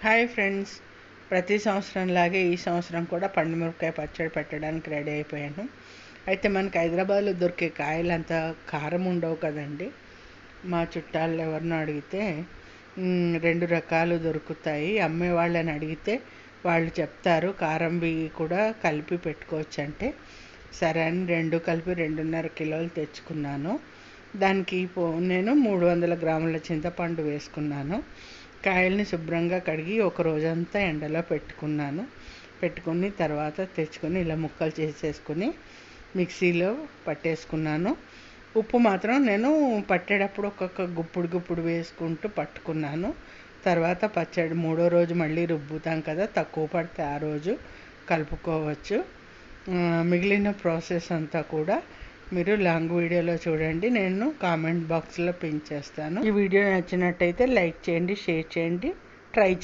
Hi friends, ప్రతి సంవత్సరంలాగే ఈ సంవత్సరం కూడా పండుమిరపకాయ పచ్చడి పెట్టడానికి రెడీ అయిపోయాను. అయితే మనకి హైదరాబాద్లో దొరికే కాయలు అంత కారం ఉండవు కదండి. మా చుట్టాలు ఎవరినో అడిగితే 2 రకాలు దొరుకుతాయి, అమ్మే వాళ్ళని అడిగితే వాళ్ళు చెప్తారు కారంవి కూడా కలిపి పెట్టుకోవచ్చు అంటే, సరే అని 2 కలిపి 2.5 కిలోలు తెచ్చుకున్నాను. దానికి నేను 300 గ్రాముల చింతపండు వేసుకున్నాను. కాయల్ని శుభ్రంగా కడిగి ఒక రోజంతా ఎండలో పెట్టుకుని తర్వాత తెచ్చుకొని ఇలా ముక్కలు చేసేసుకుని మిక్సీలో పట్టేసుకున్నాను. ఉప్పు మాత్రం నేను పట్టేటప్పుడు ఒక్కొక్క గుప్పుడు వేసుకుంటూ పట్టుకున్నాను. తర్వాత పచ్చడి 3వ రోజు మళ్ళీ రుబ్బుతాం కదా, తక్కువ పడితే ఆ రోజు కలుపుకోవచ్చు. మిగిలిన ప్రాసెస్ అంతా కూడా మీరు లాంగ్ వీడియోలో చూడండి, నేను కామెంట్ బాక్స్లో పిన్ చేస్తాను. ఈ వీడియో నచ్చినట్టయితే లైక్ చేయండి, షేర్ చేయండి, ట్రై